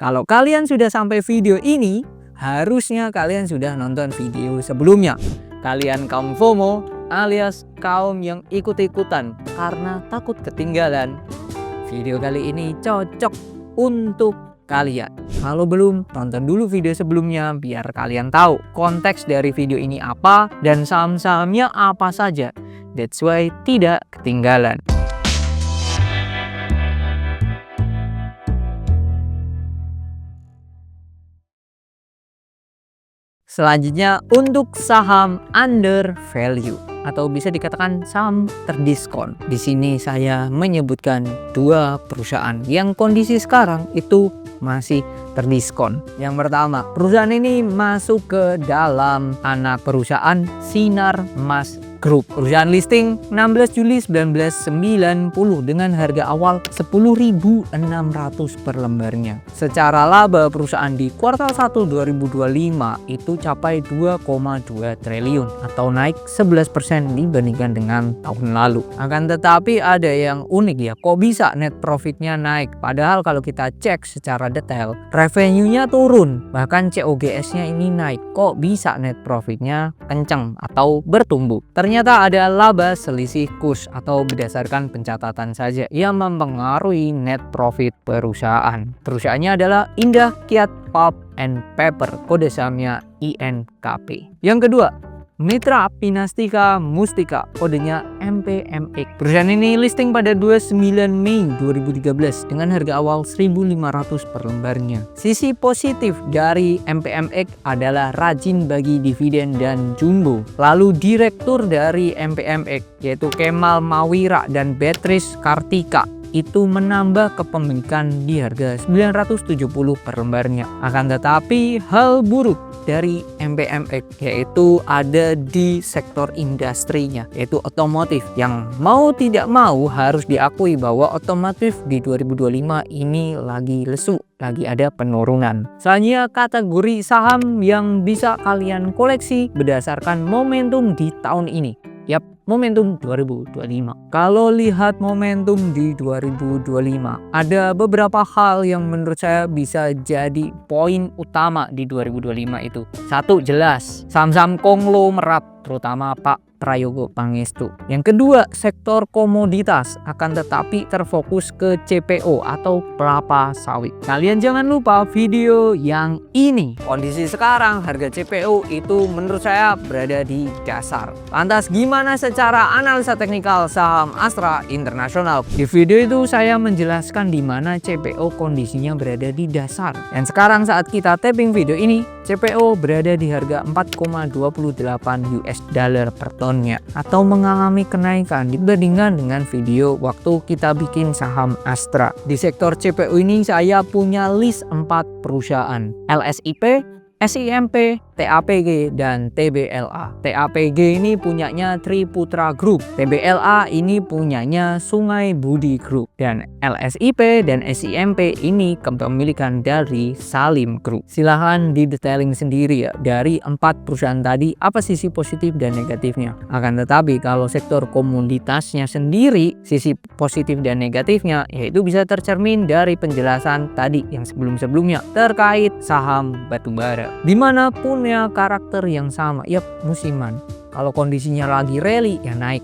Kalau kalian sudah sampai video ini, harusnya kalian sudah nonton video sebelumnya. Kalian kaum FOMO alias kaum yang ikut-ikutan karena takut ketinggalan. Video kali ini cocok untuk kalian. Kalau belum, tonton dulu video sebelumnya biar kalian tahu konteks dari video ini apa dan saham-sahamnya apa saja. That's why tidak ketinggalan. Selanjutnya untuk saham under value atau bisa dikatakan saham terdiskon. Di sini saya menyebutkan dua perusahaan yang kondisi sekarang itu masih terdiskon. Yang pertama, perusahaan ini masuk ke dalam anak perusahaan Sinar Mas Group. Perusahaan listing 16 Juli 1990 dengan harga awal 10.600 per lembarnya. Secara laba perusahaan di kuartal 1 2025 itu capai 2,2 triliun atau naik 11% dibandingkan dengan tahun lalu. Akan tetapi ada yang unik ya, kok bisa net profitnya naik? Padahal kalau kita cek secara detail, revenue-nya turun, bahkan COGS-nya ini naik. Kok bisa net profitnya kenceng atau bertumbuh? Ternyata ada laba selisih kurs atau berdasarkan pencatatan saja yang mempengaruhi net profit perusahaan. Perusahaannya adalah Indah Kiat Pulp and Paper, kode sahamnya INKP. Yang kedua, Mitra Pinastika Mustika, kodenya MPMX. Perusahaan ini listing pada 29 Mei 2013 dengan harga awal 1.500 per lembarnya. Sisi positif dari MPMX adalah rajin bagi dividen dan jumbo. Lalu direktur dari MPMX yaitu Kemal Mawira dan Beatrice Kartika itu menambah kepemilikan di harga 970 per lembarnya. Akan tetapi hal buruk dari MPMX yaitu ada di sektor industrinya yaitu otomotif, yang mau tidak mau harus diakui bahwa otomotif di 2025 ini lagi lesu, lagi ada penurunan. Selanjutnya kategori saham yang bisa kalian koleksi berdasarkan momentum di tahun ini. Yap, momentum 2025. Kalau lihat momentum di 2025, ada beberapa hal yang menurut saya bisa jadi poin utama di 2025 itu. Satu, jelas saham-saham konglomerat, terutama Pak Prayogo Pangestu. Yang kedua, sektor komoditas, akan tetapi terfokus ke CPO atau kelapa sawit. Kalian jangan lupa video yang ini. Kondisi sekarang harga CPO itu menurut saya berada di dasar. Lantas gimana secara analisa teknikal saham Astra International? Di video itu saya menjelaskan di mana CPO kondisinya berada di dasar. Dan sekarang saat kita tapping video ini, CPO berada di harga 4,28 US dollar per tonnya atau mengalami kenaikan dibandingkan dengan video waktu kita bikin saham Astra. Di sektor CPO ini saya punya list 4 perusahaan: LSIP, SIMP, TAPG, dan TBLA. TAPG ini punyanya Triputra Group, TBLA ini punyanya Sungai Budi Group, dan LSIP dan SIMP ini kepemilikan dari Salim Group. Silahkan didetailing sendiri ya, dari 4 perusahaan tadi apa sisi positif dan negatifnya. Akan tetapi kalau sektor komoditasnya sendiri, sisi positif dan negatifnya yaitu bisa tercermin dari penjelasan tadi yang sebelum-sebelumnya terkait saham batubara. Dimanapun punya karakter yang sama, yap, musiman. Kalau kondisinya lagi rally ya naik,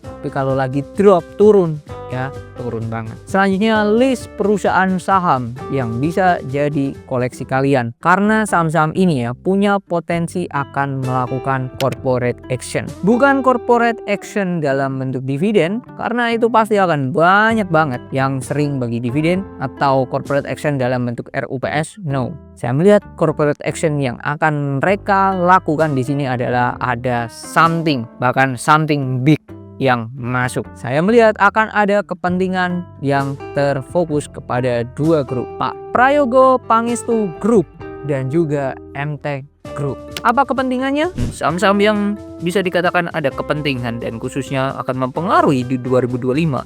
tapi kalau lagi drop turun ya turun banget. Selanjutnya list perusahaan saham yang bisa jadi koleksi kalian, karena saham-saham ini ya punya potensi akan melakukan corporate action. Bukan corporate action dalam bentuk dividen, karena itu pasti akan banyak banget yang sering bagi dividen, atau corporate action dalam bentuk RUPS. No, saya melihat corporate action yang akan mereka lakukan di sini adalah ada something, bahkan something big yang masuk. Saya melihat akan ada kepentingan yang terfokus kepada dua grup, Pak Prayogo Pangestu Group dan juga MTech Group. Apa kepentingannya? Saham-saham yang bisa dikatakan ada kepentingan dan khususnya akan mempengaruhi di 2025.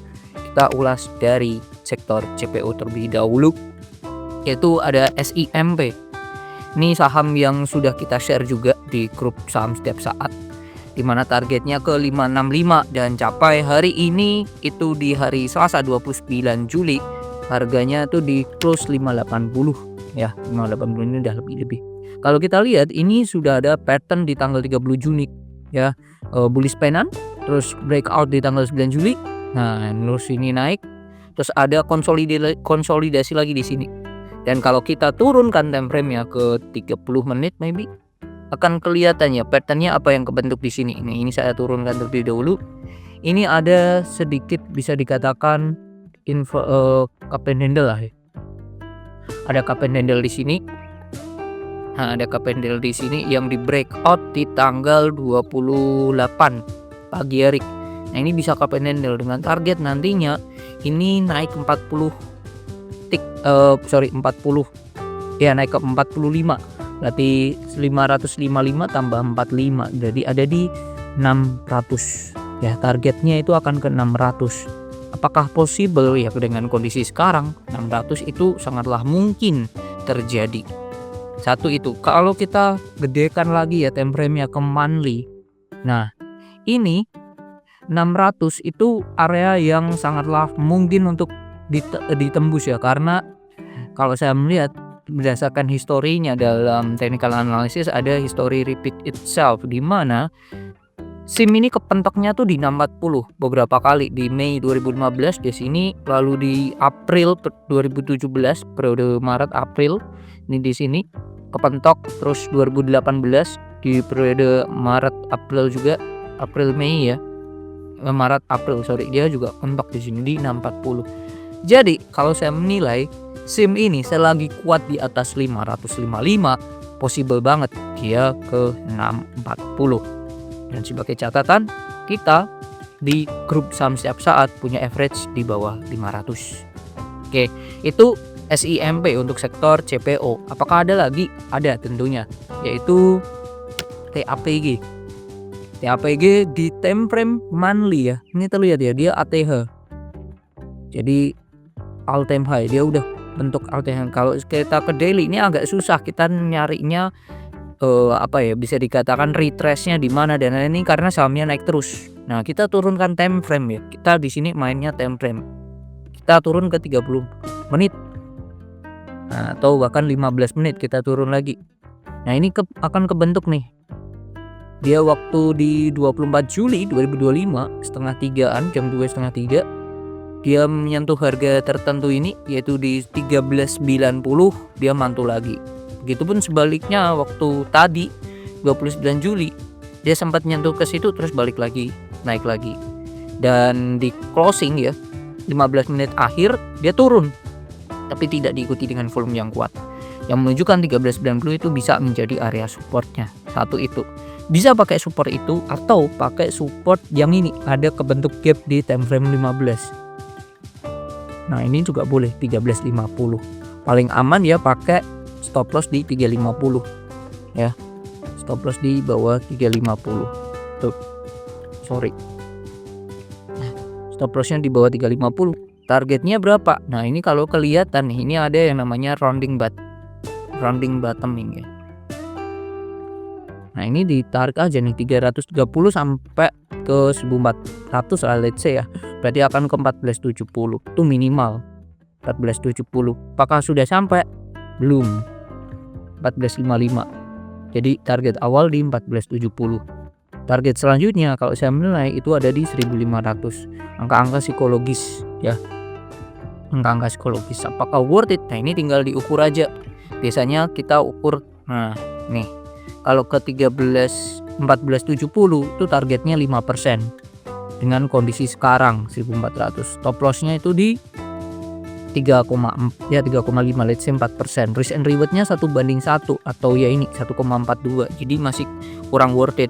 Kita ulas dari sektor CPO terlebih dahulu, yaitu ada SIMP. Ini saham yang sudah kita share juga di grup saham setiap saat, di mana targetnya ke 565 dan capai hari ini itu di hari Selasa 29 Juli harganya tuh di close 580 ya. 580 ini udah lebih. Kalau kita lihat ini sudah ada pattern di tanggal 30 Juni ya, bullish pennant, terus breakout di tanggal 9 Juli. Nah, terus ini naik, terus ada konsolidasi lagi di sini. Dan kalau kita turunkan time frame-nya ke 30 menit maybe, akan kelihatan ya pattern-nya apa yang kebentuk di sini. Ini saya turunkan terlebih dahulu. Ini ada sedikit bisa dikatakan cup and handle lah ya. Ada cup and handle di sini. Nah, ada cup and handle di sini yang di breakout di tanggal 28 pagi hari. Nah, ini bisa cup and handle dengan target nantinya ini naik 40 ya, naik ke 45. Berarti 555 tambah 45, jadi ada di 600 ya, targetnya itu akan ke 600. Apakah possible ya dengan kondisi sekarang? 600 itu sangatlah mungkin terjadi. Satu itu, kalau kita gedekan lagi ya time frame-nya ke monthly. Nah, ini 600 itu area yang sangatlah mungkin untuk ditembus ya, karena kalau saya melihat berdasarkan historinya dalam technical analysis ada history repeat itself, di mana SIM ini kepentoknya tuh di 640 beberapa kali, di Mei 2015 di sini, lalu di April 2017 periode Maret April ini di sini kepentok, terus 2018 di periode Maret April juga, April Mei ya, Maret April dia juga pentok di sini di 640. Jadi kalau saya menilai SIM ini selagi kuat di atas 555 possible banget dia ke 640. Dan sebagai catatan, kita di grup saham setiap saat punya average di bawah 500. Oke, itu SIMP untuk sektor CPO. Apakah ada lagi? Ada tentunya, yaitu TAPG. TAPG di time frame monthly ya. Ini terlihat ya, dia ATH. Jadi all time high, dia udah bentuk ATH. Kalau kita ke daily ini agak susah kita nyarinya bisa dikatakan retrace-nya di mana dan ini karena sahamnya naik terus. Nah, kita turunkan time frame ya. Kita di sini mainnya time frame. Kita turun ke 30 menit. Nah, atau bahkan 15 menit kita turun lagi. Nah, ini akan kebentuk nih. Dia waktu di 24 Juli 2025 setengah 3-an, jam 2:30 dia menyentuh harga tertentu ini, yaitu di 13.90 dia mantul lagi. Begitupun sebaliknya waktu tadi 29 Juli dia sempat nyentuh ke situ terus balik lagi, naik lagi. Dan di closing ya 15 menit akhir dia turun, tapi tidak diikuti dengan volume yang kuat, yang menunjukkan 13.90 itu bisa menjadi area supportnya. Satu itu bisa pakai support itu atau pakai support yang ini, ada kebentuk gap di time frame 15. Nah, ini juga boleh 13.50. Paling aman ya pakai stop loss di 350 ya, stop loss di bawah 350 tuh, stop lossnya di bawah 350. Targetnya berapa? Nah, ini kalau kelihatan nih, ini ada yang namanya rounding bottoming ya. Nah, ini ditarik aja nih 330 sampai ke 1400 lah, let's say ya, berarti akan ke 1470 itu minimal 1470. Apakah sudah sampai? Belum. 1455. Jadi target awal di 1470. Target selanjutnya kalau saya menilai itu ada di 1500. Angka-angka psikologis ya. Angka-angka psikologis apakah worth it? Nah, ini tinggal diukur aja. Biasanya kita ukur, nah nih, kalau ke 1470 itu targetnya 5%. Dengan kondisi sekarang 1400. Stop loss-nya itu di 3,5 let's say 4%. Risk and reward-nya 1:1 atau ya ini 1,42. Jadi masih kurang worth it.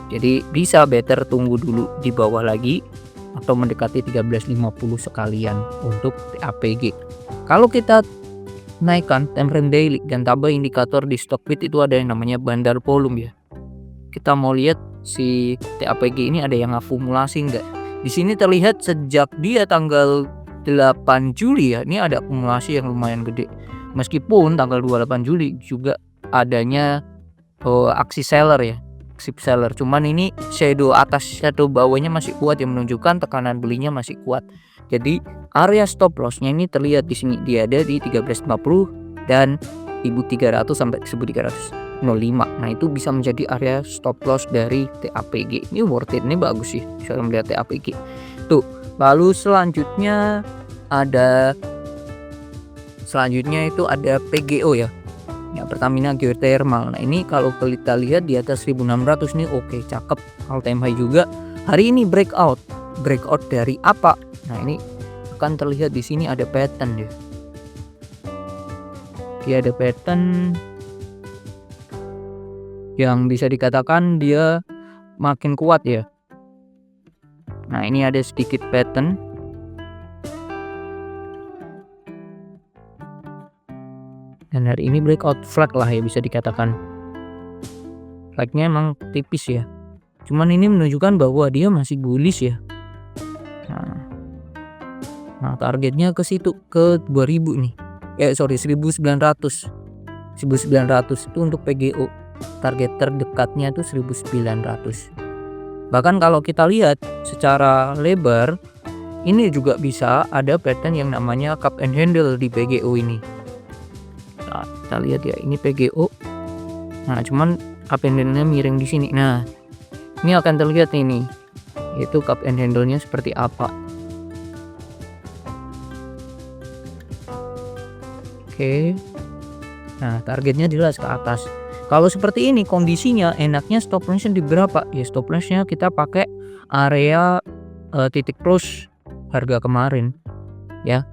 Jadi bisa better tunggu dulu di bawah lagi atau mendekati 13.50 sekalian untuk TAPG. Kalau kita naikkan time frame daily dan tambah indikator di Stockbit itu ada yang namanya bandar volume ya. Kita mau lihat si TAPG ini ada yang akumulasi enggak. Di sini terlihat sejak dia tanggal 8 Juli ya, ini ada akumulasi yang lumayan gede. Meskipun tanggal 28 Juli juga adanya aksi seller ya. aggressive seller. Cuman ini shadow atas shadow bawahnya masih kuat yang menunjukkan tekanan belinya masih kuat. Jadi area stop lossnya ini terlihat di sini, dia ada di 1350 dan 1300 sampai 1305. Nah itu bisa menjadi area stop loss dari TAPG. Ini worth it, ini bagus sih bisa melihat TAPG tuh. Lalu selanjutnya itu ada PGO ya, Pertamina Geothermal. Nah ini kalau kita lihat di atas 1600 nih, oke, cakep, all time high juga. Hari ini breakout dari apa? Nah ini akan terlihat di sini ada pattern ya. Dia ada pattern yang bisa dikatakan dia makin kuat ya. Nah ini ada sedikit pattern. Dan hari ini breakout flag lah ya, bisa dikatakan. Flagnya emang tipis ya. Cuman ini menunjukkan bahwa dia masih bullish ya. Nah targetnya ke situ, ke 2000 nih. 1900. 1900 itu untuk PGO. Target terdekatnya itu 1900. Bahkan kalau kita lihat secara lebar, ini juga bisa ada pattern yang namanya cup and handle di PGO ini. Nah, kita lihat ya, ini PGO. Nah, cuman cup and handle-nya miring di sini. Nah, ini akan terlihat ini, yaitu cup and handle-nya seperti apa. Oke. Nah, targetnya jelas ke atas. Kalau seperti ini kondisinya, enaknya stop loss-nya di berapa? Ya stop loss-nya kita pakai area titik close harga kemarin ya,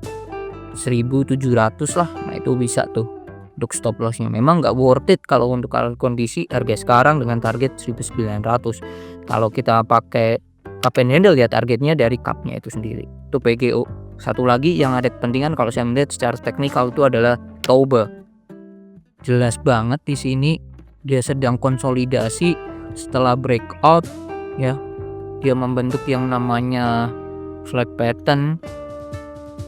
1700 lah. Nah itu bisa tuh untuk stop loss-nya. Memang nggak worth it kalau untuk kondisi harga sekarang dengan target 1900. Kalau kita pakai cup and handle ya, targetnya dari cup-nya itu sendiri. Itu PGO. Satu lagi yang ada kepentingan kalau saya melihat secara teknikal itu adalah Toba. Jelas banget di sini dia sedang konsolidasi setelah breakout ya. Dia membentuk yang namanya flag pattern.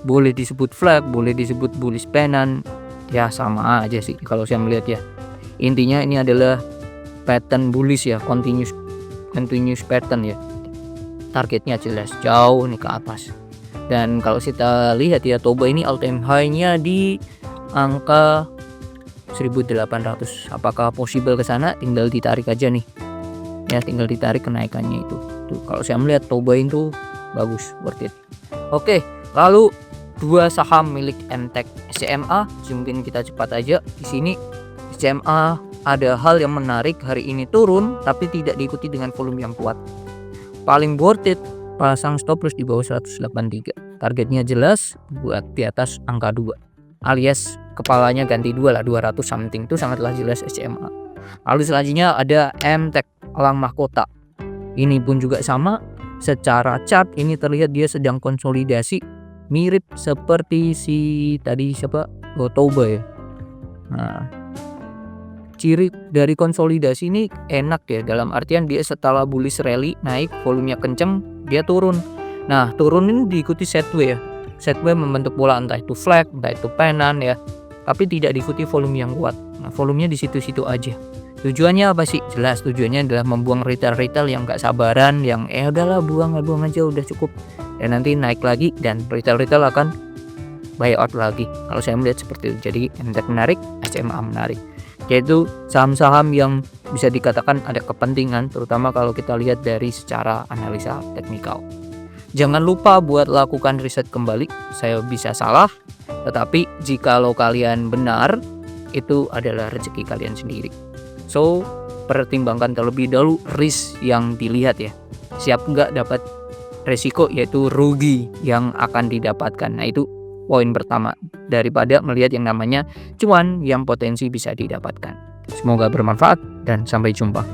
Boleh disebut flag, boleh disebut bullish pennant. Ya sama aja sih kalau saya melihat ya. Intinya ini adalah pattern bullish ya, continuous pattern ya. Targetnya jelas jauh nih ke atas. Dan kalau kita lihat ya, Toba ini all time high-nya di angka 1800. Apakah possible ke sana? Tinggal ditarik aja nih. Ya, tinggal ditarik kenaikannya itu. Tuh, kalau saya melihat Toba itu bagus, worth it. Oke, lalu dua saham milik MTEK SCMA, mungkin kita cepat aja. Di sini SCMA ada hal yang menarik, hari ini turun tapi tidak diikuti dengan volume yang kuat. Paling worth it pasang stop loss di bawah 183. Targetnya jelas buat di atas angka 2. Alias kepalanya ganti 2 lah, 200 something, itu sangatlah jelas SCMA. Lalu selanjutnya ada MTEK Elang Mahkota. Ini pun juga sama, secara chart ini terlihat dia sedang konsolidasi mirip seperti si tadi siapa? Toba ya. Nah, ciri dari konsolidasi ini enak ya, dalam artian dia setelah bullish rally naik, volumenya kenceng, dia turun. Nah, turun ini diikuti sideways ya. Sideways membentuk pola entah itu flag, entah itu pennant ya, tapi tidak diikuti volume yang kuat. Nah, volumenya di situ-situ aja. Tujuannya apa sih? Jelas tujuannya adalah membuang retail yang gak sabaran, yang udahlah buang aja udah cukup. Dan nanti naik lagi dan retail akan buy out lagi. Kalau saya melihat seperti itu. Jadi MTEK menarik, SCMA menarik. Yaitu saham-saham yang bisa dikatakan ada kepentingan, terutama kalau kita lihat dari secara analisa teknikal. Jangan lupa buat lakukan riset kembali. Saya bisa salah, tetapi jikalau kalian benar, itu adalah rezeki kalian sendiri. So, pertimbangkan terlebih dahulu risk yang dilihat ya. Siap nggak dapat resiko, yaitu rugi yang akan didapatkan. Nah itu poin pertama, daripada melihat yang namanya cuan yang potensi bisa didapatkan. Semoga bermanfaat dan sampai jumpa.